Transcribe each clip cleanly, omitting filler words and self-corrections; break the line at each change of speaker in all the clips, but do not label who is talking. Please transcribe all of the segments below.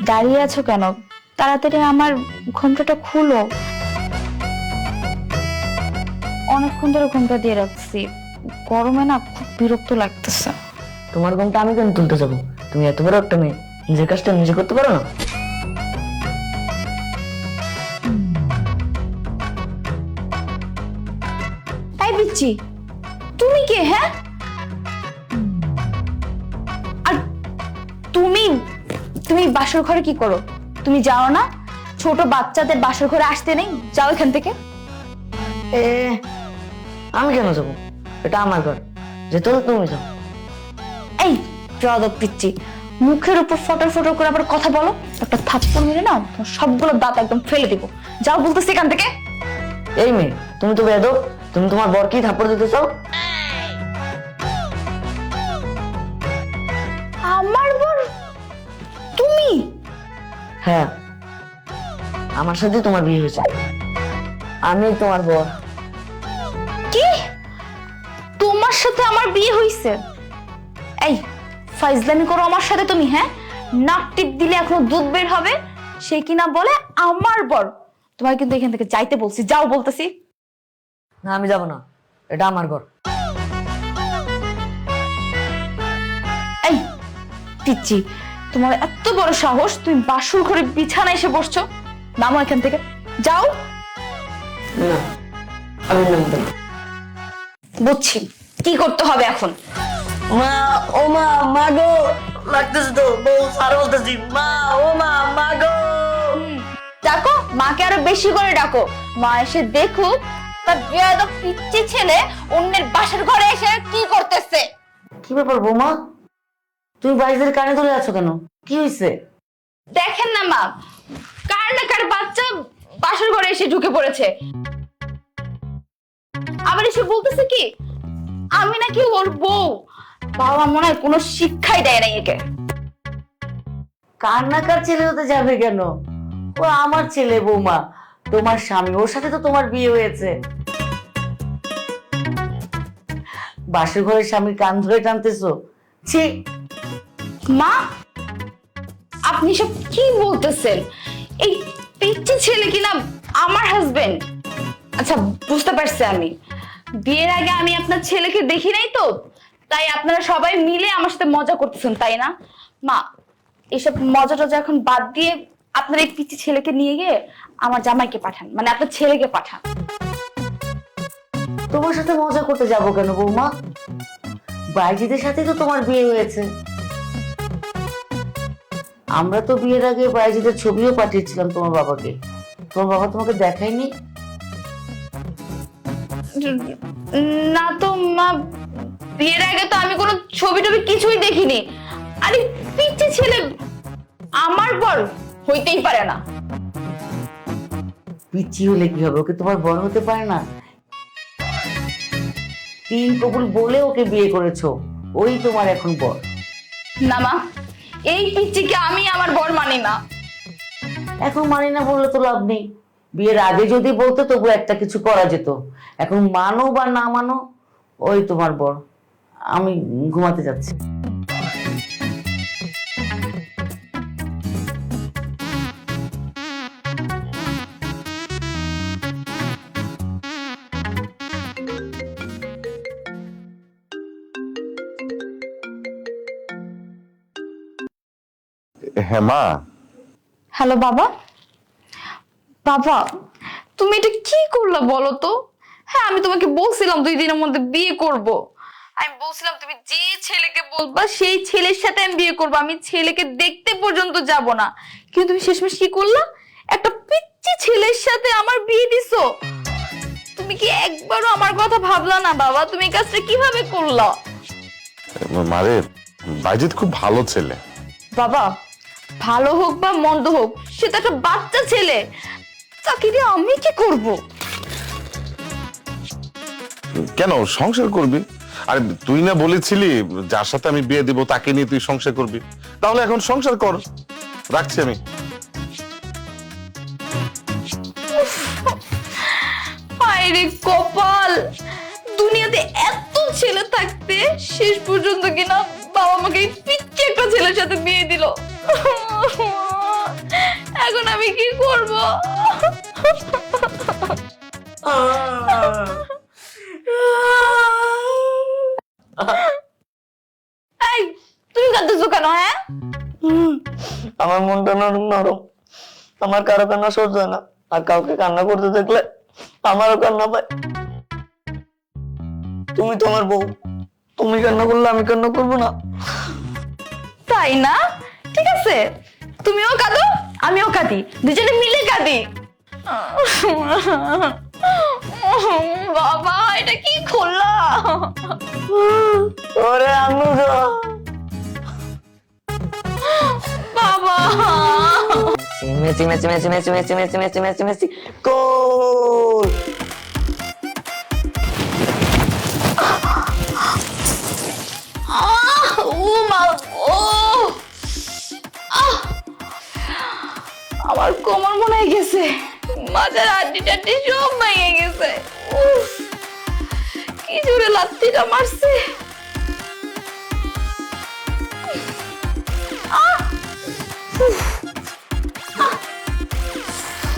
দাঁড়িয়ে আছো কেন? তাড়াতাড়ি আমার ঘোমটাটা খুলো। অনেকক্ষণ ধরে ঘোমটা দিয়ে রাখছি, গরমে না খুব বিরক্ত লাগতেছে।
তোমার ঘুমটা আমি কেন তুলতে যাবো? তুমি এত বড় একটা মেয়ে, নিজের কাজটা নিজে করতে পারো না?
এই পিচ্চি, তুমি কে? হ্যাঁ, আর তুমি তুমি বাসর ঘরে কি করো? তুমি যাও না? ছোট বাচ্চাদের বাসর ঘরে আসতে নেই, যাও এখান থেকে।
এ আমি কেন যাবো? এটা আমার ঘর, যেতে হলে তুমি যাও।
এই যাদব পিচ্চি, মুখের উপর ফটর ফটর করে আবার কথা বলো, একটা থাপ্পড় মেরে না তোমার সবগুলো দাঁত একদম ফেলে দিব। যাও বলতেছি এখান থেকে।
এই মেয়ে, তুমি তো বেয়াদব, তুমি তোমার বরকেই থাপ্পড় দিতে চাও?
আমার বর? তুমি?
হ্যাঁ, আমার সাথে তোমার বিয়ে হয়েছে, আমি তোমার বর।
কি? তোমার সাথে আমার বিয়ে হইছে? এই ফাইজলামি করো আমার সাথে তুমি? হ্যাঁ, নাক টিপ দিলে এখনো দুধ বের হবে, সে কিনা বলে আমার বর। তোমার কিন্তু এখান থেকে যাইতে বলছি, যাও বলতেছি।
না, আমি যাব না, এটা আমার ঘর।
এই পিচ্চি, তোমার এত বড় সাহস, তুমি বাসুর ঘরে বিছানায় এসে বসছো? নামো এখান থেকে, যাও।
না, আমি নামবো না।
বুঝছি কি করতে হবে এখন।
মা, ও মা, মা গো, লাগতেছে তো, বউ সারা বলতেছি, মা, ও মা, মা গো।
ডাকো মাকে, আরো বেশি করে ডাকো। মা এসে দেখুক তার বেয়াদব পিচ্চি ছেলে অন্যের বাসার ঘরে এসে কি করতেছে।
কি ব্যাপার বৌমা, তুমি বাইরের কানে ধরে আছো কেন? কি হয়েছে?
দেখেন না মা, কার না কার বাচ্চা বাসার ঘরে এসে ঢুকে পড়েছে। আবার এসে বলতেছে কি আমি নাকি ওর বউ। বাবা মনে হয় কোনো শিক্ষাই দেয় না একে।
কার না কার ছেলে হতে যাবে কেন? ও আমার ছেলে বৌমা, তোমার স্বামী, ওর সাথে তো তোমার বিয়ে হয়েছে। বাসর ঘরের স্বামীর কান ধরে টানতেছো? ছি!
মা, আপনি সব কি বলতেছেন? এই পিচ্চি ছেলে কিনা আমার হাজবেন্ড। আচ্ছা বুঝতে পারছি, আমি বিয়ের আগে আমি আপনার ছেলেকে দেখি নাই তো, তাই আপনারা সবাই মিলে আমার সাথে মজা করতেছেন, তাই না? মা, এসব মজা টজা এখন বাদ দিয়ে আপনার এই পিচ্চি ছেলেকে নিয়ে গিয়ে আমার জামাইকে পাঠান, মানে আপনার ছেলেকে পাঠান।
তোমার সাথে মজা করতে যাবো কেন বৌমা? বাইজিদের সাথে তো তোমার বিয়ে হয়েছে। আমরা তো বিয়ের আগে বাইজিদের ছবিও পাঠিয়েছিলাম তোমার বাবাকে, তোমার বাবা তোমাকে দেখায়নি?
না তো মা, বিয়ের আগে তো আমি কোনো ছবি টবি কিছুই দেখিনি। আরে পিচ্চি ছেলে আমার বর হইতেই পারে না।
পিচ্ছি হলে কি হবে? ওকে তোমার বড় হতে পারে না? তিন কবুল বলে ওকে বিয়ে করেছো, ওই তোমার এখন বর।
না মা, এই পিচ্চিকে আমি আমার বর মানি না।
এখন মানি না বললে তো লাভ নেই, বিয়ের আগে যদি বলতো তবু একটা কিছু করা যেত। এখন মানো বা না মানো, ওই তোমার বর। আমি ঘুমাতে যাচ্ছি।
হ্যাঁ মা।
হ্যালো বাবা। বাবা, তুমি এটা কি করলা বলো তো? হ্যাঁ, আমি তোমাকে বলছিলাম 2 দিনের মধ্যে বিয়ে করব। আমি বলছিলাম তুমি যে ছেলেকে বলবা সেই ছেলের সাথে আমি বিয়ে করব, আমি ছেলেকে দেখতে পর্যন্ত যাব না। কিন্তু তুমি শেষমেশ কি করলা? একটা পিচ্চি ছেলের সাথে আমার বিয়ে দিছো। তুমি কি একবারও আমার কথা ভাবলা না বাবা? তুমি এই কাজটা কিভাবে করলা?
মারে, বাইজিৎ খুব ভালো ছেলে।
বাবা, ভালো হোক বা মন্দ হোক, সে তো একটা বাচ্চা ছেলে, তাকে দিয়ে আমি কি করব?
কেন সংসার করবি? আরে তুই না বলেছিলি যার সাথে আমি বিয়ে দিব তাকে নিয়ে তুই সংসার করবি, তাহলে এখন সংসার কর। রাখছি আমি।
হায় রে কপাল, দুনিয়াতে এত ছেলে থাকতে শেষ পর্যন্ত কিনা বাবা আমাকে এই পিচ্চি একটা ছেলের সাথে বিয়ে দিল। এখন আমি কি করব? এই, তুমি কাঁদতেছো কেন? হ্যাঁ,
আমার মনটা নরম নরম, আমার কারো কান্না সহ্য হয় না, আর কাউকে কান্না করতে দেখলে আমারও কান্না পায়। তুমি তোমার বউ, তুমি কান্না করলে আমি কান্না করবো না?
তাই না? ঠিক আছে, তুমিও কাঁদো আমিও কাঁদি, দুজনে মিলে কাঁদি। বাবা, এটা কি করলা?
ওরে আনুরা,
বাবা,
Messi Messi Messi Messi Messi Messi Messi Messi Messi goal!
ও মা, ও আমার কোমর মনে হয়ে গেছে, মাথার হাড্ডি টাড্ডি সব ভেঙে গেছে। উফ, কি জোরে লাত্তিটা মারছে। আহ! উফ! আহ!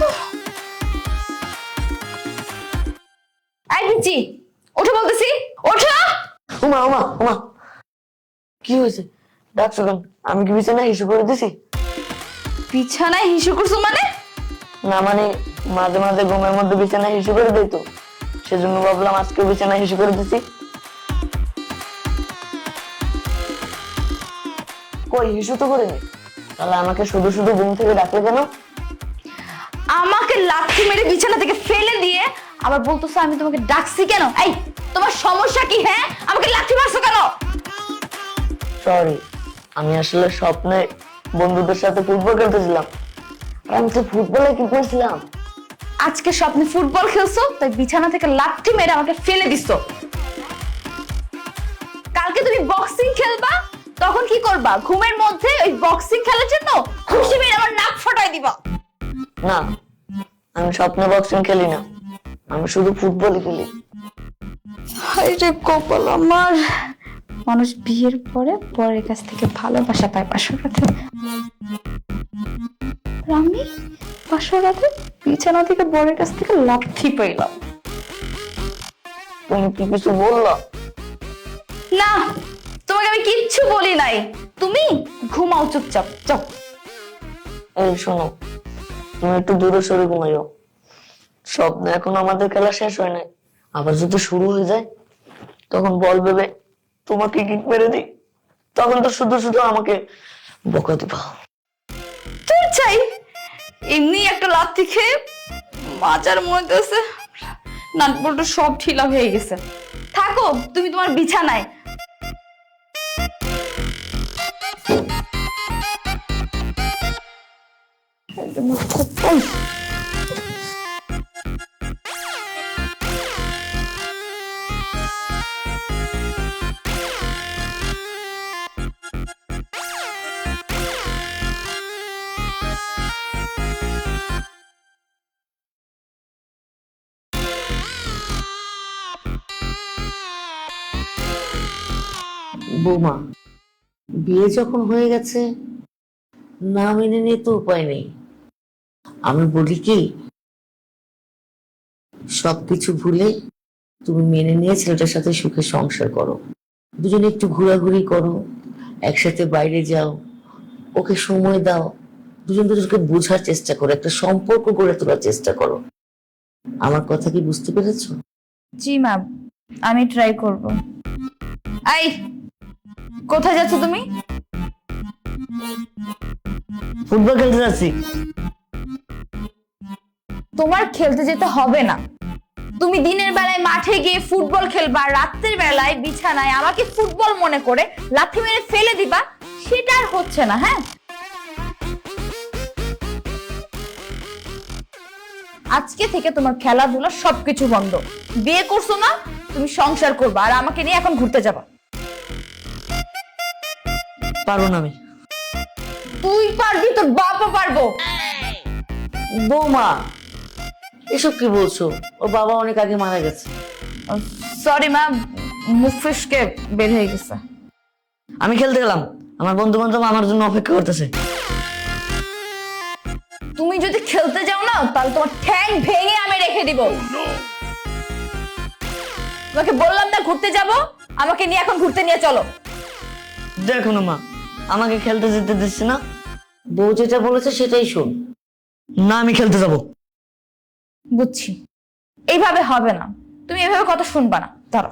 উফ! এই পিচ্চি, ওঠো বলতেছি, ওঠো।
উমা উমা উমা, কি হয়েছে? ডাকছো কেন? আমি কি বিছানায় হিসু করে দিছি?
বিছানায় হিসু করছো মানে?
না মানে মাঝে মাঝে ঘুমের মধ্যে বিছানায় হিসু করে দিই তো, সেজন্য ভাবলাম আজকে বিছানায় হিসু করে দিছি। কই, হিসু তো করিনি। তাহলে আমাকে শুধু শুধু ঘুম থেকে ডাকলে কেন?
আমাকে লাথি মেরে বিছানা থেকে ফেলে দিয়ে আবার বলতেছো আমি তোমাকে ডাকছি কেন? এই, তোমার সমস্যা কি? হ্যাঁ, আমাকে লাথি মারছো কেন?
সরি, আমি আসলে স্বপ্নে বন্ধুদের সাথে ফুটবল খেলতেছিলাম, আর আমি তো ফুটবলে কি করছিলাম।
আজকে স্বপ্নে ফুটবল খেলছো, তাই বিছানা থেকে লাথি মেরে আমাকে ফেলে দিছো। কালকে তুমি বক্সিং খেলবা, তখন কি করবা? ঘুমের মধ্যে ওই বক্সিং খেলার জন্য খুশি মেরে আমার নাক ফাটাই দিবা।
না, আমি স্বপ্নে বক্সিং খেলি না, আমি শুধু ফুটবলই খেলি।
হায় রে কপাল আমার, মানুষ বিয়ের পরে বরের কাছ থেকে ভালোবাসা পায় বাসরাতে। আমি বাসরাতে বিছানা থেকে বরের কাছ থেকে লাথি পাইলাম।
তুমি কি কিছু বললা?
না, তোমাকে আমি কিচ্ছু বলি নাই, তুমি ঘুমাও চুপচাপ। চপ,
এই শোনো, তুমি একটু দূরে সরে ঘুমাইও। স্বপ্নে এখন আমাদের খেলা শেষ হয় নাই, আবার যদি শুরু হয়ে যায় তখন বল ভেবে তোমাকে কিক মেরে দিই, তখন তো শুধু শুধু আমাকে বকা দিবা।
তোর চাই এমনি একটা লাথি খেয়ে মাজার মধ্যে আছে, নাটবল্টু সব ঢিলা হয়ে গেছে। থাকো তুমি তোমার বিছানায়।
বৌমা, বিয়ে যখন হয়ে গেছে, না মেনে নিয়ে তো উপায় নেই। আমি বলি কি, সবকিছু ভুলে তুমি মেনে নিয়ে ছেলেটার সাথে সুখে সংসার করো। দুজনে একটু ঘোরাঘুরি করো, একসাথে বাইরে যাও, ওকে সময় দাও, দুজন দুজনকে বোঝার চেষ্টা করো, একটা সম্পর্ক গড়ে তোলার চেষ্টা করো। আমার কথা কি বুঝতে পেরেছো?
জি ম্যাম, আমি ট্রাই করব। এই, কোথায় যাচ্ছ তুমি?
ফুটবল খেলতে যাচ্ছি।
তোমার খেলতে যেতে হবে না। তুমি দিনের বেলায় মাঠে গিয়ে ফুটবল খেলবা, রাত্রের বেলায় বিছানায় আমাকে ফুটবল মনে করে লাথি মেরে ফেলে দিবা, সেটা আর হচ্ছে না। হ্যাঁ, আজকে থেকে তোমার খেলাধুলা সবকিছু বন্ধ। বিয়ে করছো না, তুমি সংসার করবা, আর আমাকে নিয়ে এখন ঘুরতে যাবা।
পারবো না আমি।
তুই পারবি, তোর বাবা পারবো।
বৌমা, এসব কি বলছো? ওর বাবা অনেক আগে মারা গেছে।
সরি ম্যাম, মুখ ফিসকে বের হয়ে গেছে।
আমি খেলতে গেলাম, আমার বন্ধু বান্ধব আমার জন্য অপেক্ষা করতেছে।
তুমি যদি খেলতে যাও না তাহলে তোমার ঠ্যাং ভেঙে আমি রেখে দিব। তোমাকে বললাম না ঘুরতে যাব, আমাকে নিয়ে এখন ঘুরতে নিয়ে চলো।
দেখো না মা, আমাকে খেলতে যেতে দিচ্ছে না।
বউ যেটা বলেছে সেটাই শোন।
না, আমি খেলতে যাব।
বুঝছি, এইভাবে হবে না, তুমি এভাবে কথা শুনবা না। ধরো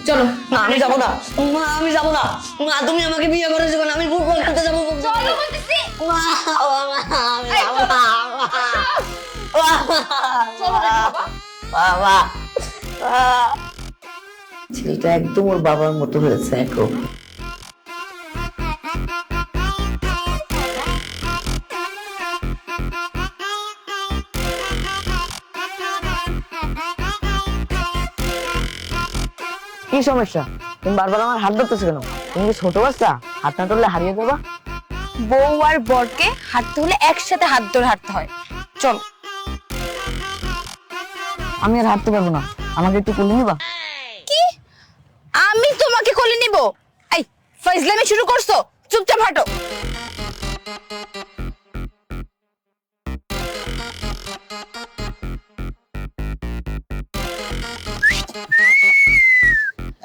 চলো।
না, আমি যাবো না মা, আমি যাবো না মা। তুমি আমাকে বিয়ে করেছো কেন? আমি ফুটবল খেলতে যাবো।
চলো বলতেছি।
মা, আমি যাবো না।
চলো রে বাবা।
বাবা,
ছেলেটা একদম ওর বাবার মতো হয়েছে এখন।
কি সমস্যা? তুমি বারবার আমার হাত ধরতেছো কেন? তুমি কি ছোট বাচ্চা? হাত না ধরলে হারিয়ে দেবা?
বউ আর বরকে হাঁটতে হলে একসাথে হাত ধরে হাঁটতে হয়। চলো।
আমি আর হাঁটতে পারবো না, আমাকে একটু কোলে নিবা?
কি? আমি তোমাকে কোলে নিব? এই ফাইজলামি শুরু করছো, চুপচাপ হাঁটো।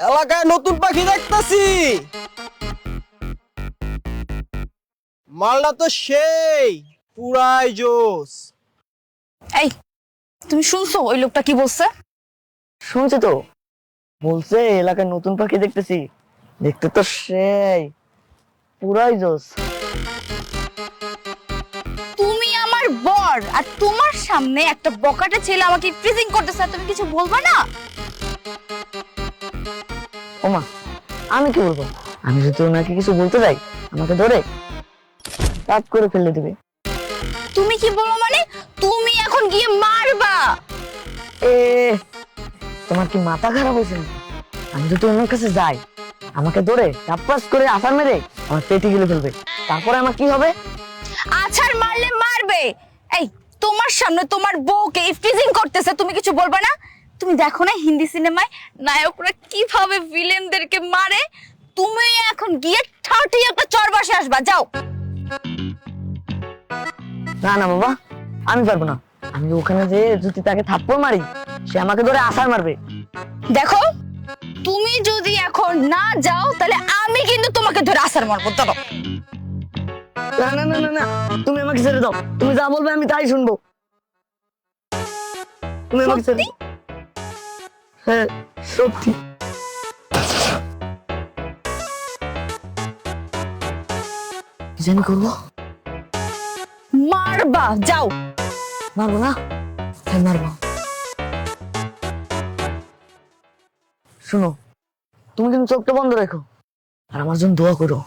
এলাকায় নতুন পাখি দেখতাছি। মালটা তো সেই পুরাই জোস।
এই তুমি শুনছো ওই লোকটা কি বলছে?
শুনছি তো, বলছে এলাকায় নতুন পাখি দেখতেছি, দেখতে তো সেই পুরাই জোস।
তুমি আমার বর আর তোমার সামনে একটা বকাটে ছেলে আমাকে ফ্রিজিং করতেছে, আর তুমি কিছু বলবা না?
ওমা, আমি কি বলবো? আমি যদি ওনাকে কিছু বলতে যাই, আমাকে ধরে কাট করে ফেলে দিবে।
তুমি কি বলো মানে? তুমি এখন গিয়ে মারবা?
এ, তোমার কি মাথা খারাপ হয়েছে নাকি? আমি যদি ওনার কাছে যাই, আমাকে ধরে চাপ্পাস করে আছাড় মেরে আমার পেটে গিলে ফেলবে। তারপরে আমার কি হবে?
আছাড় মারলে মারবে। এই তোমার সামনে তোমার বউকে ফ্রিজিং করতেছে, তুমি কিছু বলবা না? তুমি দেখো না হিন্দি সিনেমায় নায়করা কিভাবে ভিলেনদেরকে মারে? তুমি এখন গিয়ে ঠাটি একটা চর বসে আসবা, যাও।
না না বাবা, আমি পারবো না। আমি ওখানে যে যদি তাকে থাপ্পড় মারি, সে আমাকে ধরে আছাড় মারবে।
দেখো, তুমি যদি এখন না যাও তাহলে আমি কিন্তু তোমাকে ধরে আছাড় মারবো। ধরো।
না না না না না, তুমি আমাকে ছেড়ে দাও। তুমি যা বলবে আমি তাই শুনবো। তুমি আমাকে ছেড়ে দাও। হ্যাঁ, সত্যি। কি জানি করবো?
মারবা, যাও।
মারবো না? হ্যাঁ, মারবো। শুনো, তুমি কিন্তু চোখটা বন্ধ রেখো আর আমার জন্য দোয়া করো।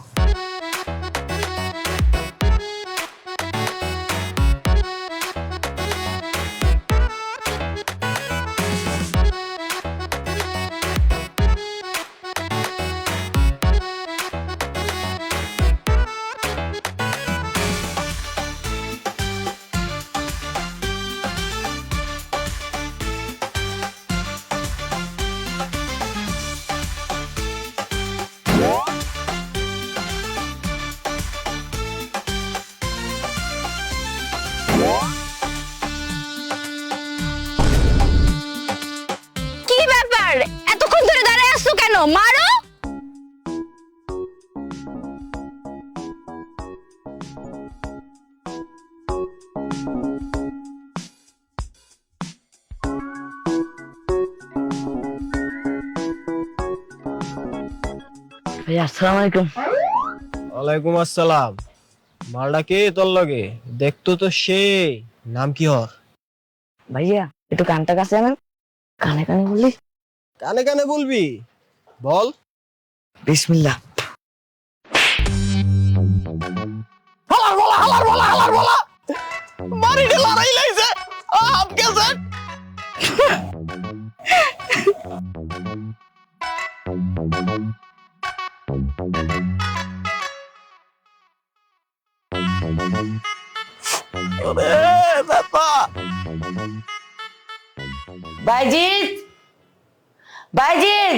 কি ব্যাপার, এতক্ষণ ধরে দাঁড়ায় আছো কেন? মারো।
ভাই, আসসালামু আলাইকুম।
ওয়ালাইকুম আসসালাম। মালটা কে তোর লগে? দেখতো তো সেই। নাম কি হর?
ভাইয়া, একটু কানটা কাছে আনেন, কানে কানে বললি।
কানে কানে বলবি? বল।
বিসমিল্লাহ।
মারিতে লড়াই লাইছে। আপ গেছে। ওরে বাবা।
বাইজিৎ, বাইজিৎ,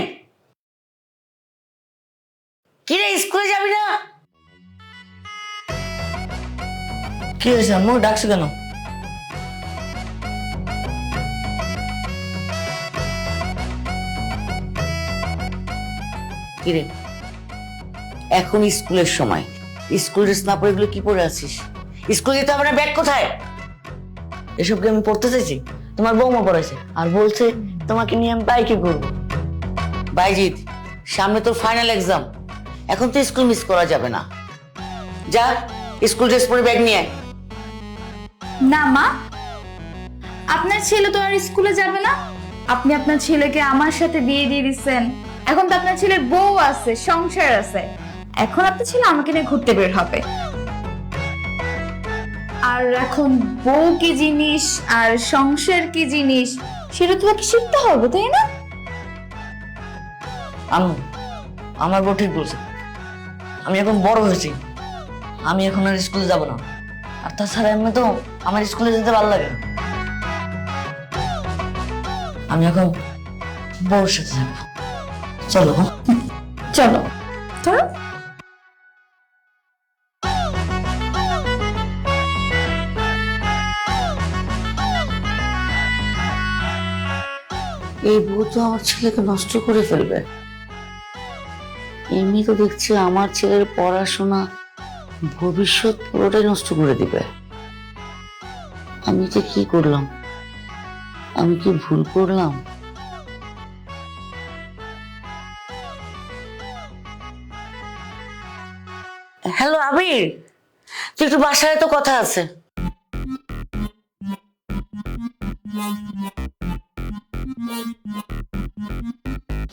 কিরে স্কুলে যাবি না?
কি হয়েছে আম্মু, ডাকছো কেন?
কিরে, এখন স্কুলের সময়, স্কুল ড্রেস না পরে এগুলো কি পরে আছিস? স্কুলে যেতে হবে না, ব্যাগ কোথায়?
এসব কি আমি পড়তে চাইছি? তোমার বৌমা পড়াইছে আর বলছে তোমাকে নিয়ে আমি বাইকে ঘুরবো।
বাইজিৎ, সামনে তোর ফাইনাল এক্সাম, এখন তো স্কুল মিস করা যাবে না। যা, স্কুল ড্রেস পরে ব্যাগ নিয়ে আয়।
না মা, আপনার ছেলে তো আর স্কুলে যাবে না। আপনি আপনার ছেলেকে আমার সাথে বিয়ে দিয়ে দিচ্ছেন, এখন তো আপনার ছেলের বউ আছে, সংসার আছে, এখন আপনার ছেলে আমাকে নিয়ে ঘুরতে বের হবে। আর এখন বউ কি জিনিস আর সংসার কি জিনিস সেটা তোমাকে শিখতে হবে, তাই না?
আম্মু, আমার বউ ঠিক বলছে, আমি এখন বড় হয়েছি, আমি এখন আর স্কুলে যাব না। আর তাছাড়া এমনি তো আমার স্কুলে যেতে ভালো লাগে না। আমি এখন বউর সাথে যাবো। চলো।
চলো ধরো।
এই বউ তো আমার ছেলেকে নষ্ট করে ফেলবে। এমনি তো দেখছি আমার ছেলের পড়াশোনা, ভবিষ্যৎ পুরোটাই নষ্ট করে দিবে। আমি যে কি করলাম, আমি কি ভুল করলাম? হ্যালো আবির, তুই একটু বাসায় তো কথা আছে।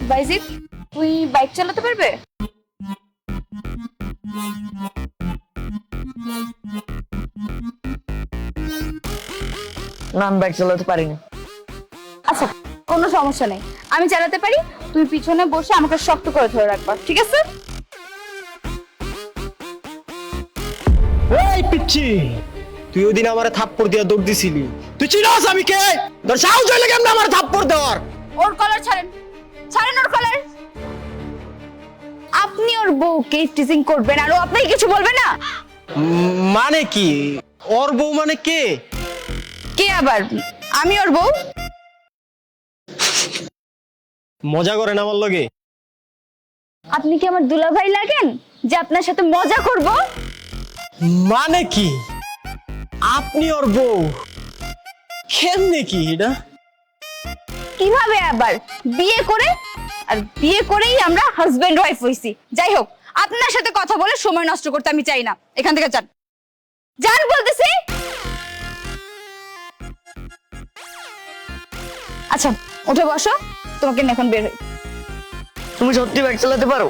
বাইজিৎ, তুই বাইক চালাতে পারবে?
না, আমি বাইক চালাতে পারি না।
আচ্ছা, কোনো সমস্যা নেই, আমি চালাতে পারি। তুই পিছনে বসে আমাকে শক্ত করে ধরে রাখবা, ঠিক আছে?
এই পিচ্ছি, তুই ওই দিন আমারে থাপ্পড় দিয়া দৌড় দিছিলি, তুই চিনাস আমি কে? তোর সাহস হইলে কেমনে আমার থাপ্পড় দেওয়ার?
ওর কলার ছাড়েন, ছাড়েন ওর কলার। আপনি ওর বউকে টিজিং করবেন আর ও আপনাকে কিছু বলবে না?
মানে কি? ওর বউ মানে কে?
কে আবার? আমি ওর বউ।
মজা করেন আমার লগে?
আপনি কি আমার দুলাভাই লাগেন যে আপনার সাথে মজা করব?
মানে কি? আপনি ওর বউ? কেমনে কি এটা?
কিভাবে আবার? বিয়ে করে, আর বিয়ে করেই আমরা হাজবেন্ড ওয়াইফ হইছি। যাই হোক, আপনার সাথে কথা বলে সময় নষ্ট করতে আমি চাই না। এখান থেকে যান, যান বলতেছি। আচ্ছা, উঠে বসো, তোমাকে নিয়ে এখন বের হই।
তুমি সত্যি বাইক চালাতে পারো?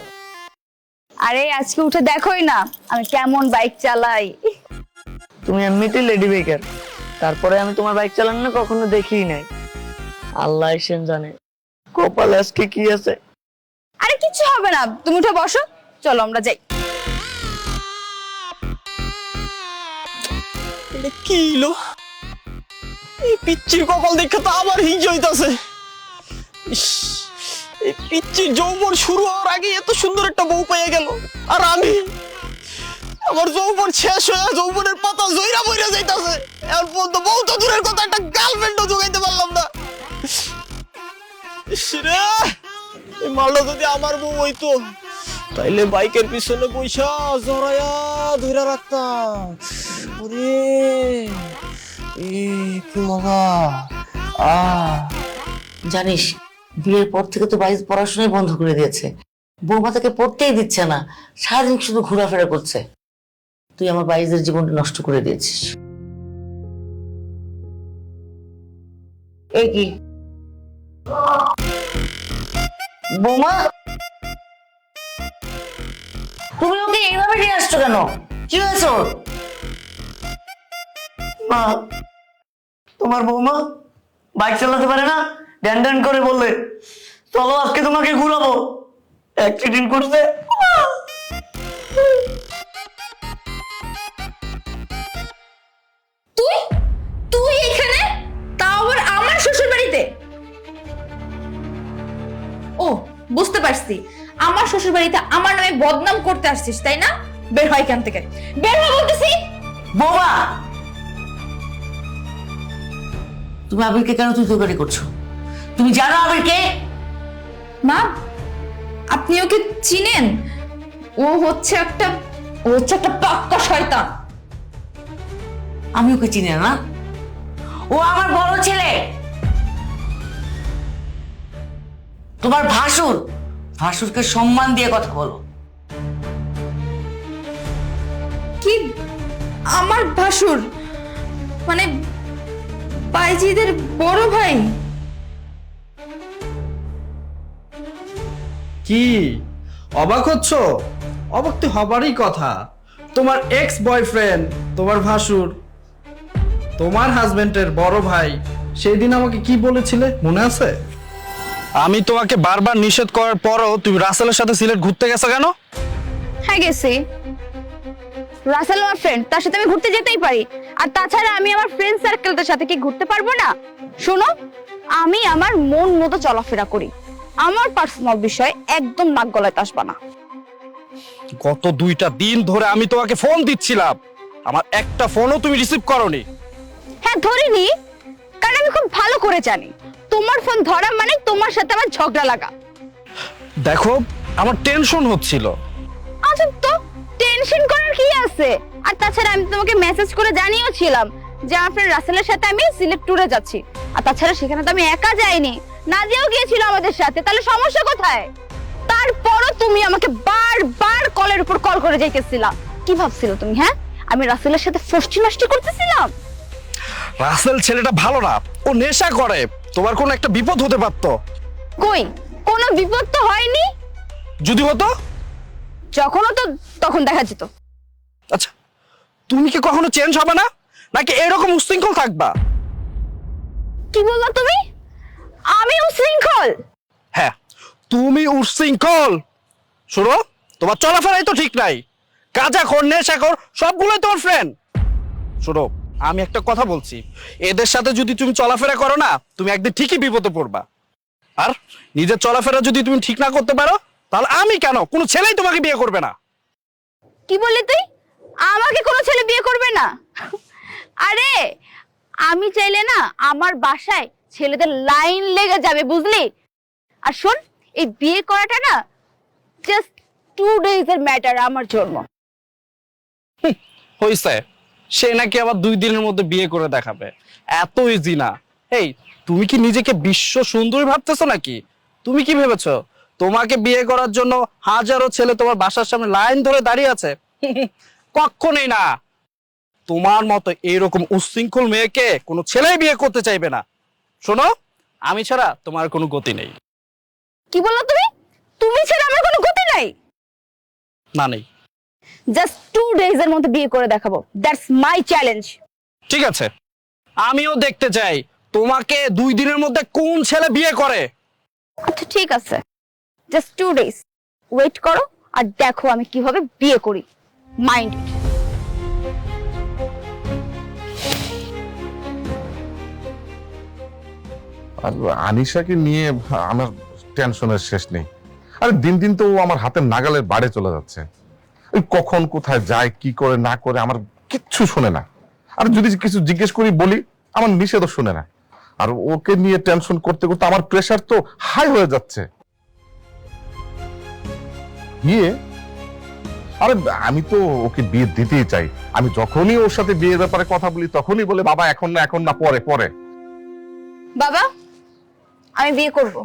আরে আজকে উঠে দেখোই না আমি কেমন বাইক চালাই।
তুমি এমনিতেই লেডি বেকার, তারপরে আমি তোমার বাইক চালানো না কখনো দেখিই নাই। আল্লাহ এসেন জানে কপালে আজকে কি আছে।
আরে কিচ্ছু হবে না, তুমি উঠে বসো, চলো আমরা যাই।
এটা কি হলো? এই পিচ্চির কপাল দেখে তো আবার হিংস হইতাছে। ইস, এই পিচ্চির যৌবন শুরু হওয়ার আগে এত সুন্দর একটা বউ পেয়ে গেল, আর আমি আমার যৌবন শেষ হয়ে যৌবনের পাতা জইরা বইরা যাইতাছে। এর পর্যন্ত বউ তো দূরের কথা, একটা গার্লফ্রেন্ডও জোগাইতে পারলাম না। ইস রে, এই মালটা যদি আমার বউ হইতো তাইলে বাইকের পিছনে পয়সা জড়ায়া ধইরা রাখতাম। ওরে কি মজা!
জানিস, বিয়ের পর থেকে তো বাইজ পড়াশোনাই বন্ধ করে দিয়েছে, বৌমা তাকে পড়তেই দিচ্ছে না, সারাদিন শুধু ঘোরাফেরা করছে। তুই আমার বাইজের জীবনটা নষ্ট করে দিয়েছিস। এই কি বৌমা, তুমি ওকে এইভাবে নিয়ে আসছো কেন? কি হয়েছে ওর?
মা, তোমার বৌমা বাইক চালাতে পারে না, ড্যান ড্যান করে বললে চলো আজকে তোমাকে ঘুরাবো, অ্যাক্সিডেন্ট করছে।
তুই তুই এখানে, তাও আবার আমার শ্বশুর বাড়িতে? ও, বুঝতে পারছি, আমার শ্বশুর বাড়িতে আমার নামে বদনাম করতে আসছিস, তাই না? বের হয় এখান থেকে, বের হ বলতেছি।
বৌমা, তুমি আবিরকে কেন তুই তোকারি করছো? তুমি জানো আবিরকে?
মা, আপনি ওকে চিনেন? ও হচ্ছে একটা পাক্কা শয়তান।
আমি ওকে চিনি না। ও আমার বড় ছেলে, তোমার ভাসুর। ভাসুরকে সম্মান দিয়ে কথা বলো।
কি আমার ভাসুর? মানে বাইজিদের বড় ভাই?
কি অবাক হচ্ছ? অবাক তো হবারই কথা। তোমার এক্স বয়ফ্রেন্ড, তোমার ভাসুর, তোমার হাজবেন্ডের বড় ভাই সেই দিন আমাকে কি বলেছিলে মনে আছে? আমি তোমাকে বারবার নিষেধ করার পরও তুমি রাসেলের সাথে সিলেট ঘুরতে গেছো কেন?
হ্যাঁ গেছি। রাসেল আমার ফ্রেন্ড, তার সাথে আমি ঘুরতে যেতেই পারি। আর তাছাড়া আমি আমার ফ্রেন্ড সার্কেলদের সাথে কি ঘুরতে পারবো না? শোনো, আমি আমার মন মতো চলাফেরা করি। আমার পার্সোনাল বিষয় একদম নাক গলায় আসবা না।
গত 2টা দিন ধরে আমি তোমাকে ফোন দিচ্ছিলাম, আমার একটা ফোনও তুমি রিসিভ করোনি।
হ্যাঁ ধরিনি, কারণ আমি খুব ভালো করে জানি তোমার ফোন ধরা মানে তোমার সাথে আমার ঝগড়া লাগা।
দেখো, আমার টেনশন হচ্ছিল।
আচ্ছা, তো টেনশন করার কি আছে? আর তাছাড়া আমি তোমাকে মেসেজ করে জানিয়েছিলাম যে আমার ফ্রেন্ড রাসেলের সাথে আমি সিলেট ট্যুরে যাচ্ছি। আর তাছাড়া সেখানে তো আমি একা যাইনি, নাজিয়াও গিয়েছিল আমাদের সাথে। তাহলে সমস্যা কোথায়? তারপরও তুমি আমাকে বারবার কলের উপর কল করে যাইতেছিলা। কি ভাবছিল তুমি? হ্যাঁ, আমি রাসেলের সাথে ফষ্টি নষ্টি করতেছিলাম?
রাসেল ছেলেটা ভালো না, ও নেশা করে। তোমার কোনো একটা বিপদ হতে পারতো।
কই, কোনো বিপদ তো হয়নি।
যদি হতো?
যখনও তো তখন দেখা যেত।
আচ্ছা, তুমি কি কখনো চেঞ্জ হবে না, নাকি এরকম উশৃঙ্খল থাকবা?
কি বললা তুমি? আমি উশৃঙ্খল?
হ্যাঁ, তুমি উশৃঙ্খল। শোনো, তোমার চলাফেরাই তো ঠিক নাই। গাঁজাখোর, নেশাখোর সবগুলোই তোমার ফ্রেন্ড। শোনো, আমি একটা কথা বলছি, এদের সাথে যদি তুমি চলাফেরা করো না, তুমি একদিন ঠিকই বিপদে পড়বা। আর নিজের চলাফেরা যদি তুমি ঠিক না করতে পারো, তাহলে আমি কেন, কোনো ছেলেই তোমাকে বিয়ে করবে না।
কি বললি তুই? আমাকে কোনো ছেলে বিয়ে করবে না? আরে আমি চাইলে না আমার বাসায় ছেলেদের লাইন লেগে যাবে, বুঝলি? আর শোন, এই বিয়ে করাটা না জাস্ট 2 days এর ম্যাটার আমার জন্য।
হইছে, সে নাকি আবার 2 দিনের মধ্যে বিয়ে করে দেখাবে। এত ইজি না। এই, তুমি কি নিজেকে বিশ্ব সুন্দরী ভাবতেছো নাকি? তুমি কি ভেবেছো তোমাকে বিয়ে করার জন্য হাজারো ছেলে তোমার বাসার সামনে লাইন ধরে দাঁড়িয়ে আছে? কখনোই না। তোমার মতো এইরকম উশৃঙ্খল মেয়েকে কোনো ছেলেই বিয়ে করতে চাইবে না। শোনো, আমি ছাড়া তোমার কোনো গতি নেই।
কি বললা তুমি? তুমি ছাড়া আমার কোনো গতি নাই?
না, নেই।
জাস্ট 2 days এর মধ্যে বিয়ে করে দেখাবো, দ্যাটস মাই চ্যালেঞ্জ।
ঠিক আছে, আমিও দেখতে চাই তোমাকে 2 দিনের মধ্যে কোন ছেলে বিয়ে করে।
আচ্ছা ঠিক আছে, জাস্ট 2 days ওয়েট করো আর দেখো আমি কিভাবে বিয়ে করি। Mind it.
আর আনিশাকে নিয়ে আমার টেনশনের শেষ নেই। আরে দিন দিন তো ও আমার হাতের নাগালের বাইরে চলে যাচ্ছে। ওই কখন কোথায় যায়, কি করে না করে আমার কিচ্ছু শোনে না। আর যদি কিছু জিজ্ঞেস করি বলি, আমার নিষেধও শুনে না। আর ওকে নিয়ে টেনশন করতে করতে আমার প্রেশার তো হাই হয়ে যাচ্ছে। বিয়ে? আরে আমি তো ওকে বিয়ে দিতেই চাই। আমি যখনই ওর সাথে বিয়ের ব্যাপারে কথা বলি, তখনই বলে বাবা এখন না পরে পরে।
বাবা, আমি বিয়ে করব।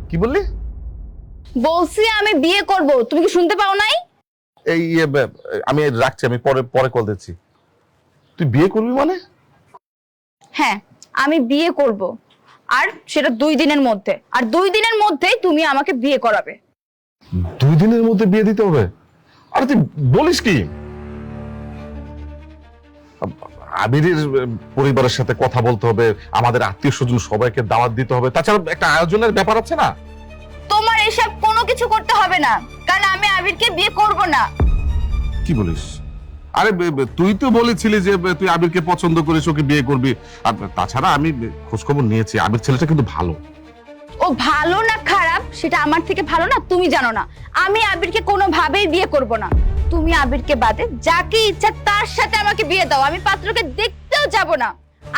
কি বললি?
বলছি আমি বিয়ে করব, তুমি কি শুনতে পাও নাই?
এই আমি রাখছি, আমি পরে কল দিচ্ছি। তুই বিয়ে করবি মানে?
হ্যাঁ, আমি বিয়ে করব, আর সেটা 2 দিনের মধ্যে। আর 2 দিনের মধ্যেই তুমি আমাকে বিয়ে করাবে।
2 দিনের মধ্যে বিয়ে দিতে হবে? আরে তুই বলিস কি? আবিরের পরিবারের সাথে কথা বলতে হবে, আমাদের আত্মীয় স্বজন সবাইকে দাওয়াত দিতে হবে, তাছাড়া একটা আয়োজনের ব্যাপার আছে না?
তোমার এসব কোনো কিছু করতে হবে না, কারণ আমি আবিরকে বিয়ে করব না।
কি বলিস? আরে তুই তো বলেছিলি যে তুই আবিরকে পছন্দ করিস, ওকে বিয়ে করবি। আর তাছাড়া আমি খোঁজখবর নিয়েছি, আবির ছেলেটা কিন্তু ভালো।
ও ভালো না খারাপ সেটা আমার থেকে ভালো না তুমি জানো না। আমি আবিরকে কোনোভাবেই বিয়ে করব না। তুমি আবিরকে বাদে যাকে ইচ্ছা তার সাথে আমাকে বিয়ে দাও, আমি পাত্রকে দেখতেও যাব না।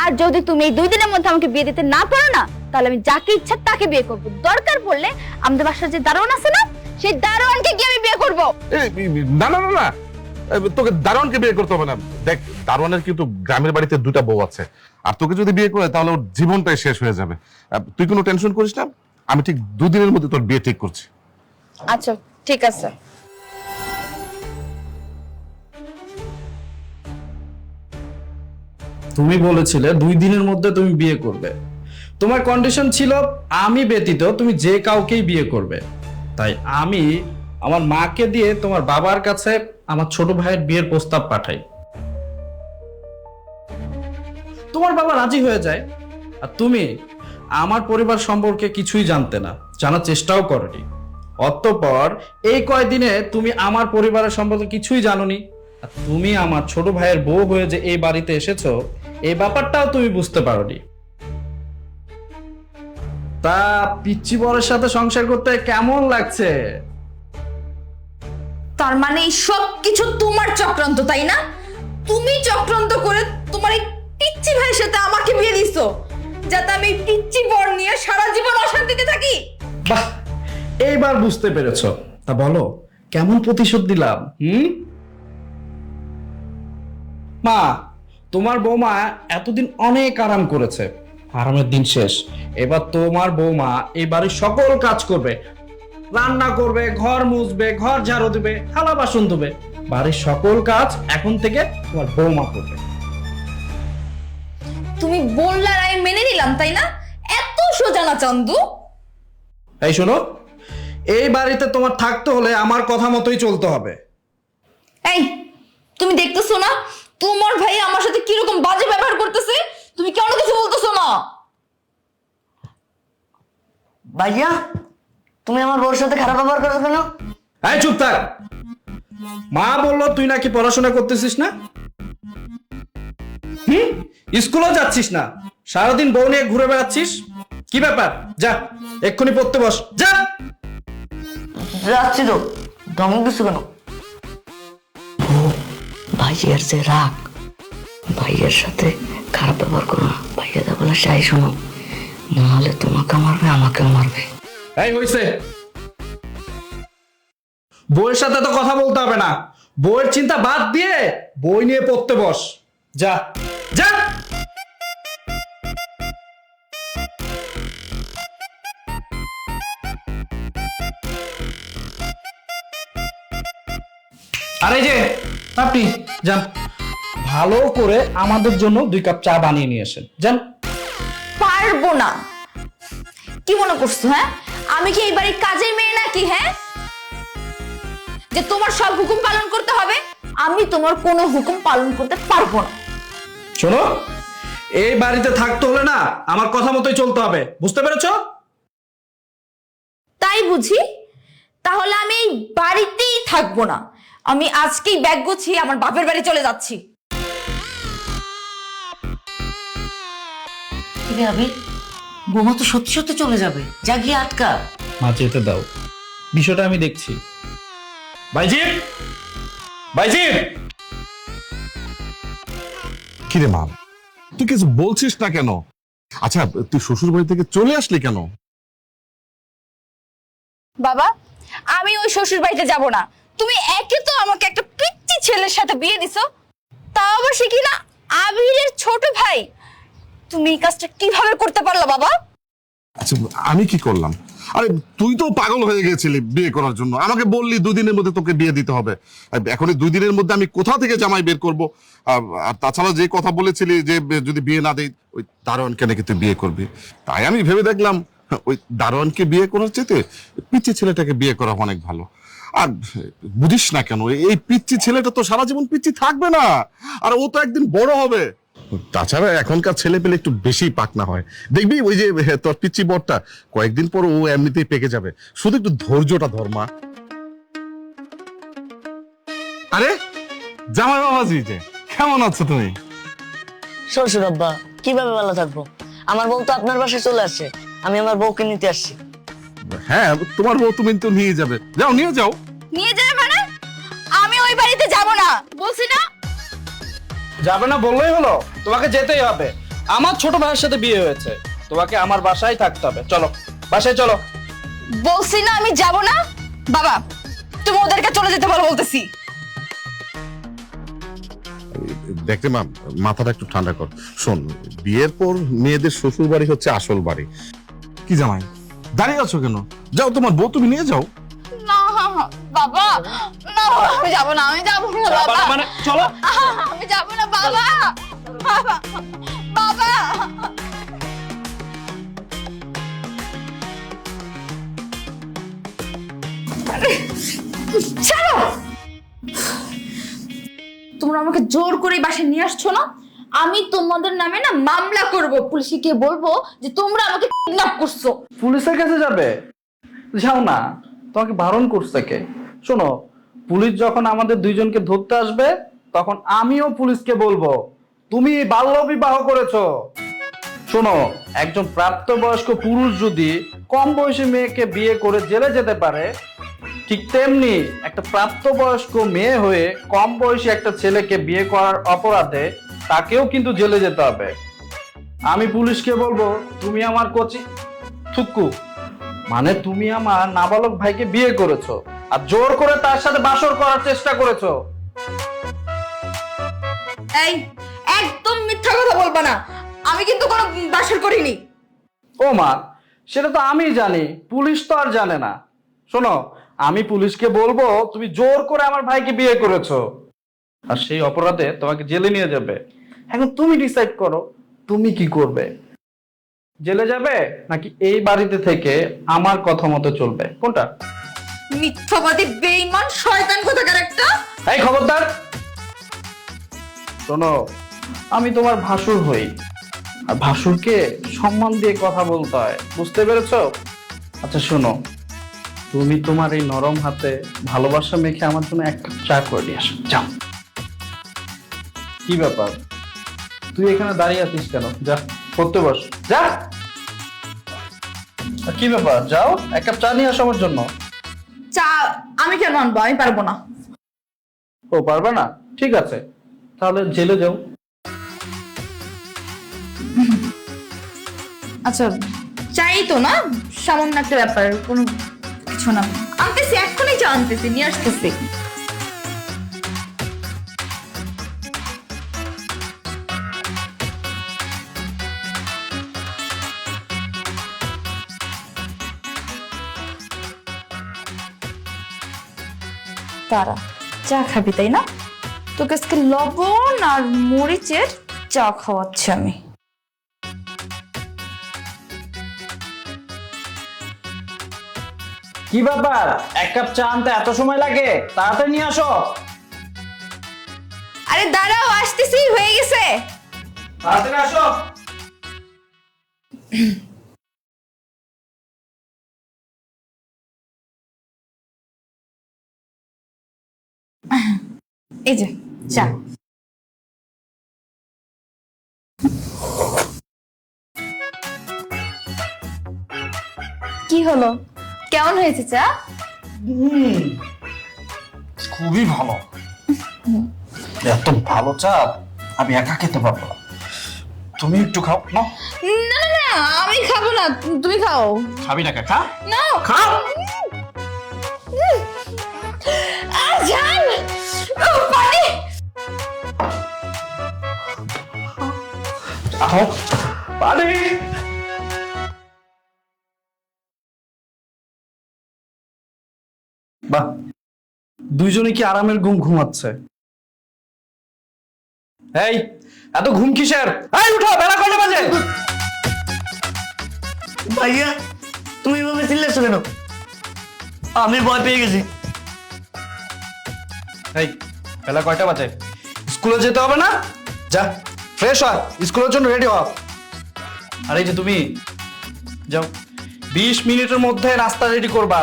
আর যদি তুমি এই 2 দিনের মধ্যে আমাকে বিয়ে দিতে না পারো না, তাহলে আমি যাকে ইচ্ছা তাকে বিয়ে করব। দরকার পড়লে আমাদের বাসার যে দারোয়ান আছে না, সেই দারোয়ানকে গিয়ে আমি বিয়ে করব।
না না না না, তোকে দারোয়ানকে বিয়ে করতে হবে না। দেখ, দারোয়ানের কিন্তু গ্রামের বাড়িতে 2টা বউ আছে, আর তোকে যদি বিয়ে করে তাহলে ওর জীবনটাই শেষ হয়ে যাবে। তুই কোনো টেনশন করিস না, আমি ঠিক 2 দিনের মধ্যে তোর বিয়ে ঠিক করছি।
আচ্ছা ঠিক আছে।
তুমি বলেছিলে 2 দিনের মধ্যে তুমি বিয়ে করবে। তোমার কন্ডিশন ছিল আমি ব্যতীত তুমি যে কাউকেই বিয়ে করবে। তাই আমি আমার মাকে দিয়ে তোমার বাবার কাছে আমার ছোট ভাইয়ের বিয়ের প্রস্তাব পাঠাই। তোমার বাবা রাজি হয়ে যায়। আর তুমি আমার পরিবার সম্পর্কে কিছুই জানতে না, জানার চেষ্টাও করনি। অতঃপর এই কয়দিনে তুমি আমার পরিবারের সম্পর্কে কিছুই জানোনি। আর তুমি আমার ছোট ভাইয়ের বউ হয়ে যে এই বাড়িতে এসেছো, এই ব্যাপারটাও তুমি বুঝতে পারোনি। তা পিচ্চি বরের সাথে সংসার করতে কেমন লাগছে?
তার মানে এই সব কিছু তোমার চক্রান্ত, তাই না? তুমি চক্রান্ত করে তোমার এই পিচ্চি ভাইয়ের সাথে আমাকে বিয়ে দিছো, যাতে আমি এই পিচ্চি বর নিয়ে সারা জীবন অশান্তিতে থাকি।
বাহ, এইবার বুঝতে পেরেছো। তা বলো কেমন প্রতিশোধ দিলাম? মা, তোমার বৌমা এতদিন অনেক আরাম করেছে, আরামের দিন শেষ। এবার তোমার বৌমা এই বাড়ির সকল কাজ করবে, রান্না করবে, ঘর মুছবে, ঘর ঝাড়ু দিবে, থালা বাসন ধুবে। বাড়ির সকল কাজ এখন থেকে তোমার বৌমা করবে।
তুমি বললে আর আমি মেনে নিলাম, তাই না? এত সোজা না চন্দু।
এই শোনো, এই বাড়িতে তোমার থাকতে হলে আমার কথা মতোই চলতে হবে।
এই, তুমি দেখতেছো না তোমার ভাই আমার সাথে কিরকম বাজে ব্যবহার করতেছে? তুমি কেন কিছু বলতেছো না?
ভাইয়া, তুমি আমার বউর সাথে খারাপ ব্যবহার করো কেন?
এই চুপ থাক। মা বললো তুই নাকি পড়াশোনা করতেছিস না, স্কুলও যাচ্ছিস না, সারাদিন বউ নিয়ে ঘুরে বেড়াচ্ছিস। কি ব্যাপার? যা এক্ষুনি পড়তে বস, যা।
যাচ্ছি তো, ধমক দিচ্ছ কেন? ভাইয়ের যে রাগ, ভাইয়ের সাথে খারাপ ব্যবহার করো না। ভাইয়া যা বলে চাই শোনো, না হলে তোমাকে মারবে, আমাকেও মারবে।
এই হইছে, বউয়ের সাথে তো কথা বলতে হবে না। বউয়ের চিন্তা বাদ দিয়ে বই নিয়ে পড়তে বস, যা যা। আর এই যে আপনি যান, ভালো করে আমাদের জন্য 2 কাপ চা বানিয়ে নিয়ে আসেন, যান।
পারবো না। কি মনে করছো? হ্যাঁ, আমি কি এই বাড়ির কাজের মেয়ে নাকি? হ্যাঁ, যে তোমার সব হুকুম পালন করতে হবে? আমি তোমার কোনো হুকুম পালন করতে পারবো না।
শোনো, এই বাড়িতে থাকতে হলে না আমার কথা মতোই চলতে হবে, বুঝতে পেরেছো?
তাই বুঝি? তাহলে আমি এই বাড়িতেই থাকবো না। আমি আজকেই ব্যাগ গুছিয়ে আমার বাপের বাড়ি চলে যাচ্ছি।
আবি, বৌমা তো সত্যি সত্যি চলে যাবে, যা গিয়ে আটকা।
মা যেতে দাও, বিষয়টা আমি দেখছি। ভাইজি, ভাইজি।
কিরে মা, তুই কিছু বলছিস না কেন? আচ্ছা, তুই শ্বশুর বাড়ি থেকে চলে আসলি কেন?
বাবা, আমি ওই শ্বশুর বাড়িতে যাব না। তুমি একে তো আমাকে একটা পিচ্চি ছেলের সাথে বিয়ে দিছো, তাও আবার সে কিনা আবিরের ছোট ভাই। তুমি এই কাজটা কিভাবে করতে পারলো বাবা?
আচ্ছা, আমি কি করলাম? আরে তুই তো পাগল হয়ে গেছিলি বিয়ে করার জন্য। আমাকে বললি 2 দিনের মধ্যে তোকে বিয়ে দিতে হবে। এখন এই 2 দিনের মধ্যে আমি কোথা থেকে জামাই বের করব? আর তাছাড়া যে কথা বলেছিলি যে যদি বিয়ে না দেই ওই দারোয়ানকে নাকি তুই বিয়ে করবি। তাই আমি ভেবে দেখলাম ওই দারোয়ানকে বিয়ে করার চেয়ে পিচ্চি ছেলেটাকে বিয়ে করা অনেক ভালো। আর বুঝিস না কেন, এই পিচ্চি ছেলেটা তো সারা জীবন পিচ্চি থাকবে না, আর ও তো একদিন বড় হবে। তাছাড়া এখনকার ছেলে পেলে একটু বেশি পাকনা হয়, দেখবি ওই যে তোর পিচ্চি বরটা কয়েকদিন পর ও এমনিতেই পেকে যাবে। শুধু একটু ধৈর্যটা ধর মা। আরে জামাই বাবাজি, যে কেমন আছো তুমি?
শ্বশুর আব্বা, কিভাবে ভালো থাকবো? আমার বউ তো আপনার বাসায় চলে আসছে, আমি আমার বউকে নিতে আসছি।
হ্যাঁ, তোমার বউ তুমি তো নিয়ে যাবে, যাও নিয়ে যাও।
নিয়ে যাবে মানে? আমি ওই বাড়ি
যাবে না বললেই হলো, তোমাকে যেতেই হবে। আমার ছোট ভাইয়ের সাথে বিয়ে হয়েছে, তোমাকে আমার বাসায় থাকতে হবে। চলো বাসায় চলো।
বলছি না আমি যাব না। বাবা তুমি ওদেরকে চলে যেতে বলো বলতেছি।
দেখতে মা, মাথাটা একটু ঠান্ডা কর। শোন, বিয়ের পর মেয়েদের শ্বশুর বাড়ি হচ্ছে আসল বাড়ি। কি জামাই দাঁড়িয়ে আছো কেন? যাও, তোমার বউ তুমি নিয়ে যাও।
না বাবা, না আমি যাব না, আমি যাব না বাবা।
মানে চলো।
আমি যাব না বাবা। বাবা বাবা
ছাড়ো। তোমরা আমাকে জোর করে বাসায় নিয়ে আসছো না, আমি তোমাদের নামে না মামলা করব, পুলিশে গিয়ে বলবো যে তোমরা আমাকে কিডন্যাপ করছো।
পুলিশের কাছে যাবে? যাও না, তোমাকে বারণ করছে কে? শোনো, পুলিশ যখন আমাদের দুইজনকে ধরতে আসবে তখন আমিও পুলিশকে বলবো তুমি বাল্য বিবাহ করেছো। শোনো, একজন প্রাপ্তবয়স্ক পুরুষ যদি কম বয়সী মেয়েকে বিয়ে করে জেলে যেতে পারে, ঠিক তেমনি একটা প্রাপ্তবয়স্ক মেয়ে হয়ে কম বয়সী একটা ছেলেকে বিয়ে করার অপরাধে তাকেও কিন্তু জেলে যেতে হবে। আমি পুলিশকে বলবো তুমি আমার কচি থুক্কু, মানে তুমি আমার নাবালক ভাইকে বিয়ে করেছো আর জোর করে তার সাথে বাসর করার চেষ্টা করেছো।
এই একদম মিথ্যা কথা বলবা না, আমি কিন্তু কোনো বাসর করিনি।
ও মা, সেটা তো আমি জানি, পুলিশ তো আর জানে না। শোনো, আমি পুলিশকে বলবো তুমি জোর করে আমার ভাইকে বিয়ে করেছো আর সেই অপরাধে তোমাকে জেলে নিয়ে যাবে। এখন তুমি ডিসাইড করো তুমি কি করবে, জেলে যাবে নাকি এই বাড়িতে থেকে আমার কথা মতো চলবে, কোনটা?
মিথ্যাবাদী বেঈমান শয়তান কোথাকার একটা।
এই খবরদার! শোনো, আমি তোমার ভাসুর হই আর ভাসুরকে সম্মান দিয়ে কথা বলতে হয়, বুঝতে পেরেছো? আচ্ছা শোনো, তুমি তোমার এই নরম হাতে ভালোবাসা মেখে আমার জন্য এক কাপ চা করে নিয়ে আসো, যাও। কি ব্যাপার, তুই এখানে দাঁড়িয়ে আছিস কেন? যা পড়তে বস, যা। আর কি ব্যাপার, যাও এক কাপ চা নিয়ে আসো আমার জন্য।
চা আমি কেন আনবো, আমি পারবো না।
ও পারবে না? ঠিক আছে, তাহলে জেলে যাও।
আচ্ছা চাই তো না, সামান্য একটা ব্যাপার, কোনো কিছু না। আনতেছি, এক্ষুনি চা আনতেছি, নিয়ে আসতেছি। তারা চা খাবি তাই না? তোকে আজকে লবণ আর মরিচের চা খাওয়াচ্ছি আমি।
কি ব্যাপার, এক কাপ চা আনতে এত সময় লাগে? তাড়াতাড়ি নিয়ে আসো।
আরে দাঁড়াও, আসতেছি, হয়ে গেছে।
তাড়াতাড়ি আসো।
এই যে চা। কি হলো, কেমন হয়েছে চা?
খুবই ভালো। এত ভালো চা আমি একা খেতে পারবো না, তুমি একটু খাও না।
না না না, আমি খাবো না, তুমি খাও।
খাবি না? খা
না
খাও।
জান পানি।
খাও পানি। বাহ, দুইজনে কি আরামের ঘুম ঘুমাচ্ছে। এই এত ঘুম কিসের? এই উঠো, বেলা কয়টা বাজে?
ভাইয়া তুমি এভাবে চিল্লাচ্ছ কেন? আমি ভয় পেয়ে গেছি।
এই বেলা কয়টা বাজে? স্কুলে যেতে হবে না? যা ফ্রেশ হ, স্কুলের জন্য রেডি হ। আর এই যে তুমি যাও, 20 মিনিটের মধ্যে নাস্তা রেডি করবা।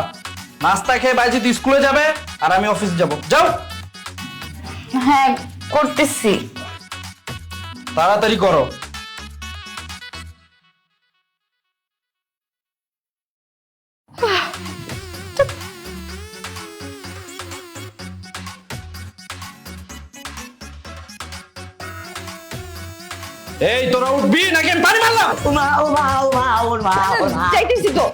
নাস্তা খেয়ে বাইজিৎ স্কুলে যাবে আর আমি অফিস যাব। যাও
হ্যাঁ করতেছি।
তাড়াতাড়ি করো। এই তোরা উঠবি নাকি আমি পানি মারলাম?
চাইতেছি তো।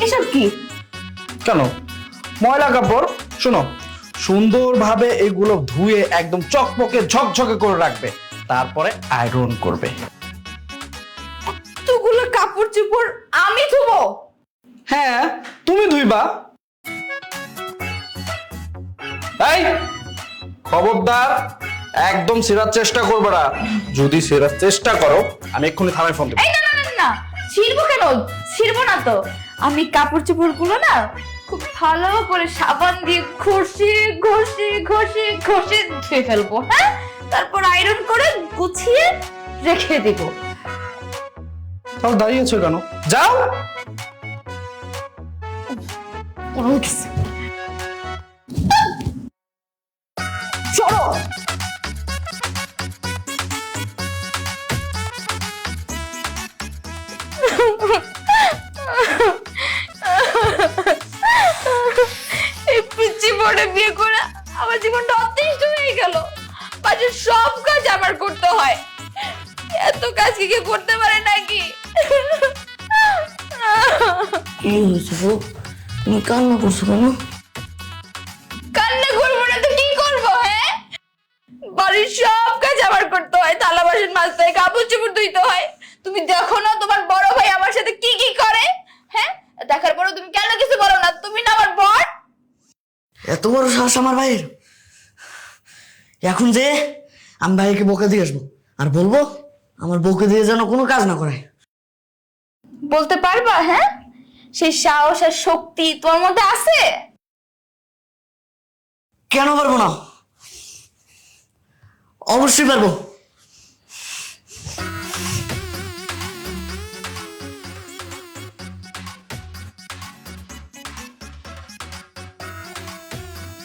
এসব কি?
কেন ময়লা কাপড়? শোনো, সুন্দরভাবে এগুলো ধুয়ে একদম চকমকে ঝকঝকে করে রাখবে, তারপরে আয়রন করবে।
তুগুলো কাপড় চোপড় আমি ধুবো?
হ্যাঁ, তুমি ধুইবা। এই খবরদার, একদম সেরার চেষ্টা করবে না। যদি সেরার চেষ্টা করো আমি এক্ষুনি থানায় ফোন দেবো।
এই না না না না, ছিড়বো কেন? ছিড়বো না তো। আমি কাপড় চোপড় গুলো না খুব ভালো করে সাবান দিয়ে ঘষে ঘষে ঘষে ঘষে ধুয়ে ফেলবো, হ্যাঁ? তারপর আয়রন করে গুছিয়ে রেখে দিব।
তাও দাঁড়িয়েছো কেন? যাও।
চলো। এই পিচ্চি বোর্ডে বিয়ে করে আমার জীবনটা অতিষ্ঠ হয়ে গেল। বাড়ির সব কাজ আমার করতে হয়। এত কাজ কি কেউ করতে পারে নাকি?
কি হয়েছে গো? তুমি কান্না করছো কেন?
কান্না করবো না তো কি করবো? হ্যাঁ, বাড়ির সব কাজ আমার করতে হয়। থালা বাসন মাজতে হয়, কাপড় চোপড় ধুইতে হয়। তুমি দেখো না তোমার বড় ভাই আমার সাথে কি কি করে? হ্যাঁ, দেখার পরও তুমি কেন কিছু বলো না? তুমি না আমার বর?
এত বড় সাহস আমার ভাইয়ের! এখন যে আমি ভাইকে বকে দিয়ে আসবো আর বলবো আমার বউকে দিয়ে যেন কোনো কাজ না করে।
বলতে পারবা? হ্যাঁ, সেই সাহস আর শক্তি তোমার মধ্যে আছে?
কেন পারবো না? অবশ্যই পারবো।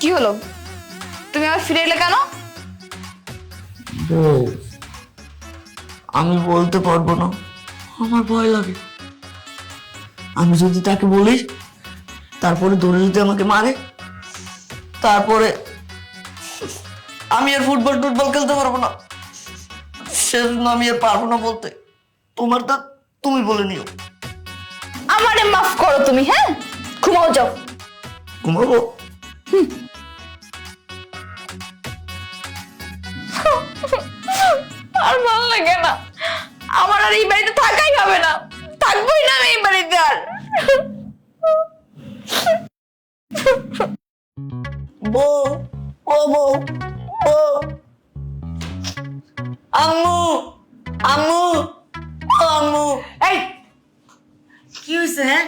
কি হলো? তুমি আবার ফিরে এলে কেন?
বউ, আমি বলতে পারবো না, আমার ভয় লাগে। আমি যদি তাকে বলি তারপরে ধরে যদি আমাকে মারে, তারপরে আমি আর ফুটবল খেলতে পারবো না। সেজন্য আমি আর পারবো না বলতে। তোমারটা তুমি বলে নিও।
আমারে মাফ করো তুমি। হ্যাঁ, ঘুমাও যাও।
ঘুমাবো?
আর ভালো লাগে না। আমার আর এই বাড়িতে থাকাই হবে না। থাকবোই না আমি এই বাড়িতে আর।
বউ, ও বউ, বউ, আম্মু, আম্মু, ও আম্মু। এই কি হয়েছে? হ্যাঁ,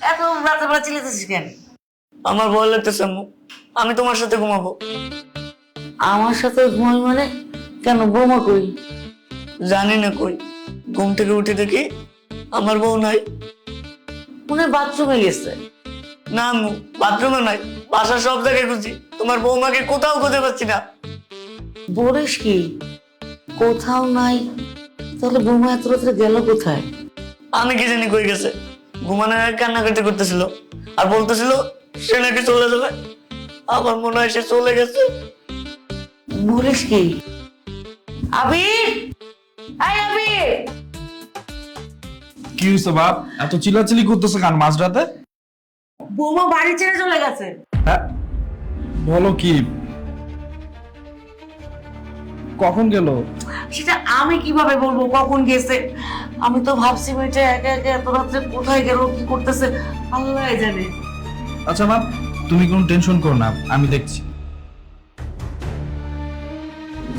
এত রাতে বেলা চিল্লাতেছিস কেন? আমার ভয় লাগতেছে আম্মু, আমি তোমার সাথে ঘুমাবো।
আমার সাথে ঘুমাই মানে? কেন, বৌমা কই?
জানি না কই। ঘুম থেকে উঠে দেখি আমার বউ নাই।
মনে হয় বাথরুমে গেছে।
না আম্মু, বাথরুমে নাই, বাসার সব জায়গায় খুঁজি, তোমার বৌমাকে কোথাও খুঁজে পাচ্ছি না।
বলিস কি? কোথাও নাই? তাহলে বৌমা এত রাত্রে গেল কোথায়?
আমি কি জানি কই গেছে। ঘুমানোর আগে কান্নাকাটি করতেছিল আর বলতেছিল সে নাকি চলে যাবে। আমার মনে হয় সে চলে গেছে।
বলিস কি? আবির, আই আবির!
কি হয়েছে বাপ? এত চিল্লাচিল্লি করতেছে কেন মাঝরাতে?
বৌমা বাড়ি ছেড়ে চলে গেছে।
হ্যাঁ, বলো কি? কখন গেল?
সেটা আমি কিভাবে বলবো কখন গেছে? আমি তো ভাবছি মেয়েটা একা একা এত রাত্রে কোথায় গেল, কি করতেছে আল্লাহ জানে।
আচ্ছা মা, তুমি কোনো টেনশন করো না, আমি দেখছি।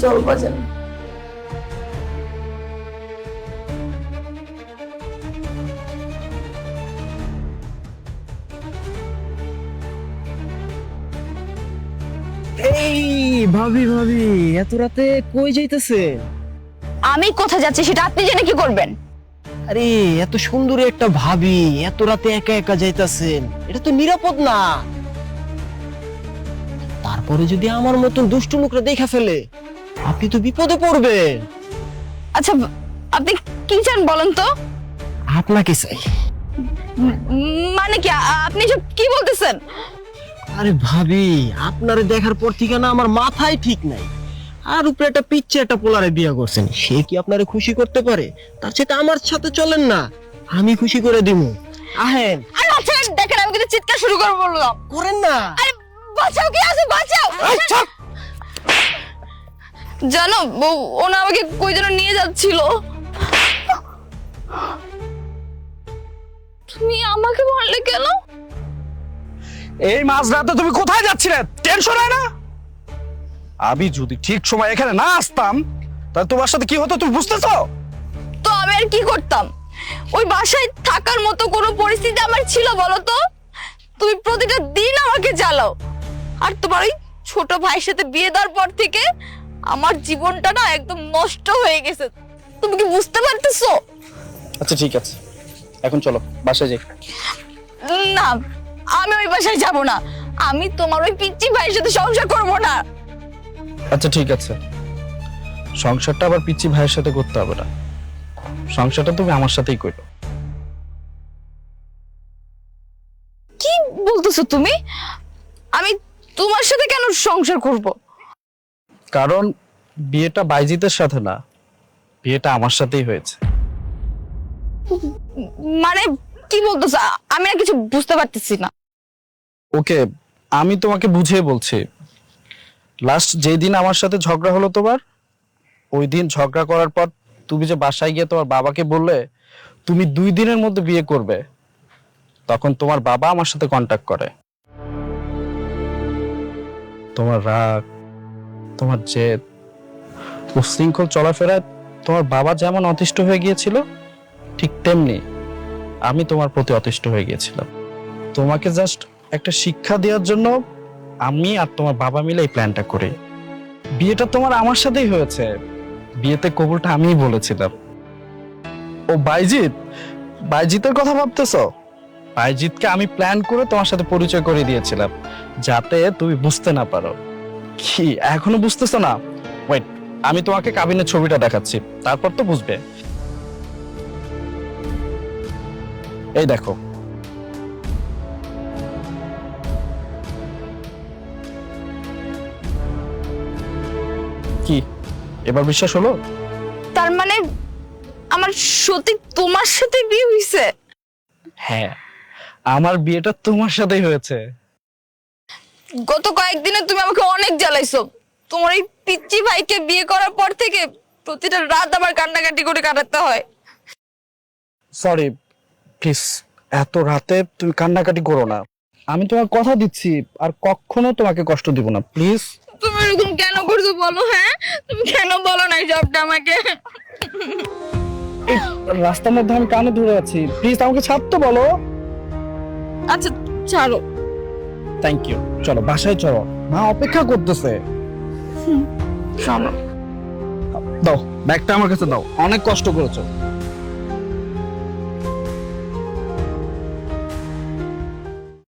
চল বাজার।
এই ভাবি ভাবি, এত রাতে কই যাইতেছে?
আমি কোথায় যাচ্ছি সেটা আপনি জেনে কি করবেন?
আরে এত সুন্দর একটা ভাবি এত রাতে একা একা যাইতাছেন, এটা তো নিরাপদ না। তারপরে যদি আমার মতন দুষ্টু লোকরা দেখা ফেলে, আপনি তো বিপদে পড়বেন।
আচ্ছা আপনি কি চান বলেন তো?
আপনাকে চাই।
মানে কি আপনি সব কি বলতেছেন?
আরে ভাবি, আপনারে দেখার পর থেকে না আমার মাথায় ঠিক নাই। আর উপরে একটা পিচ্ছে একটা পোলারে বিয়ে করছেন, সে কি আপনারে খুশি করতে পারে? তার সাথে আমার সাথে চলেন না, আমি খুশি করে দিব। আহেন।
আরে আচ্ছা দেখেন, আমি কিন্তু চিৎকার শুরু করে বললাম।
করেন না।
আরে বাঁচাও, কি আছে বাঁচাও। জানো ওনা আমাকে কই যেন নিয়ে যাচ্ছিল। তুমি আমাকে মারলে কেন?
এই মাঝরাতে তুমি কোথায় যাচ্ছিলে? টেনশন হয় না? আমি যদি ঠিক সময় এখানে না আসতাম তাহলে তোমার সাথে কি হতো তুমি বুঝতেছো?
তো আমি আর কি করতাম? ওই বাসায় থাকার মতো কোনো পরিস্থিতি আমার ছিল বলো তো? তুমি প্রতিটা দিন আমাকে জ্বালাও, আর তোমার ওই ছোট ভাইয়ের সাথে বিয়ে দেওয়ার পর থেকে আমার জীবনটা না একদম নষ্ট হয়ে গেছে। তুমি কি বুঝতে পারতেছো?
আচ্ছা ঠিক আছে, এখন চলো বাসায় যাই।
না, আমি ওই বাসায় যাব না। আমি তোমার ওই পিচ্চি ভাইয়ের সাথে সংসার করব না।
আচ্ছা ঠিক আছে, সংসারটা আবার পিচ্চি ভাইয়ের সাথে করতে হবে না, সংসারটা তুমি আমার সাথেই করো।
কি বলতেছো তুমি? আমি তোমার সাথে কেন সংসার করব?
কারণ বিয়েটা বাইজিতের সাথে না, বিয়েটা আমার সাথেই হয়েছে।
মানে কি বলতেছো? আমি আর কিছু বুঝতে পারতেছি না।
ওকে, আমি তোমাকে বুঝিয়ে বলছি। লাস্ট যেই দিন আমার সাথে ঝগড়া হলো তোমার, ওই দিন ঝগড়া করার পর তুমি যে বাসায় গিয়ে তোমার বাবাকে বললে তুমি 2 দিনের মধ্যে বিয়ে করবে, তখন তোমার বাবা আমার সাথে কন্ট্যাক্ট করে। তোমার রাগ, তোমার জেদ, উশৃঙ্খল চলাফেরায় তোমার বাবা যেমন অতিষ্ঠ হয়ে গিয়েছিল, ঠিক তেমনি আমি তোমার প্রতি অতিষ্ঠ হয়ে গিয়েছিলাম। তোমাকে জাস্ট একটা শিক্ষা দেওয়ার জন্য আমি আর তোমার বাবা মিলে এই প্ল্যানটা করি। বিয়েটা তোমার আমার সাথেই হয়েছে, বিয়েতে কবুলটা আমিই বলেছিলাম। ও বাইজিতের কথা ভাবতেছো? বাইজিতকে আমি প্ল্যান করে তোমার সাথে পরিচয় করে দিয়েছিলাম, যাতে তুমি বুঝতে না পারো। কি এখনো বুঝতেছো না? ওয়েট, আমি তোমাকে কাবিনের ছবিটা দেখাচ্ছি, তারপর তো বুঝবে। এই দেখো। কি এবার বিশ্বাস হলো?
তার মানে আমার সত্যি তোমার সাথে বিয়ে হইছে?
হ্যাঁ, আমার বিয়েটা তোমার সাথেই হয়েছে।
গত কয়েকদিনে তুমি আমাকে অনেক জ্বালাইছো। তোমার এই পিচ্চি ভাইকে বিয়ে করার পর থেকে প্রতিটা রাত আমার কান্নাকাটি করে কাটাতে হয়।
সরি, প্লিজ এত রাতে তুমি কান্নাকাটি করো না। আমি তোমার কথা দিচ্ছি আর কখনো তোমাকে কষ্ট দিব না, প্লিজ।
তুমি এরকম কেন করছো বলো? হ্যাঁ, তুমি কেন বলো না এই সবটা আমাকে?
রাস্তার মধ্যে আমি কানে ধরে আছি, প্লিজ আমাকে ছাড়তে বলো।
আচ্ছা ছাড়ো।
থ্যাংক ইউ, চলো বাসায় চলো, মা অপেক্ষা করতেছে।
চলো।
দাও ব্যাগটা আমার কাছে দাও, অনেক কষ্ট করেছো।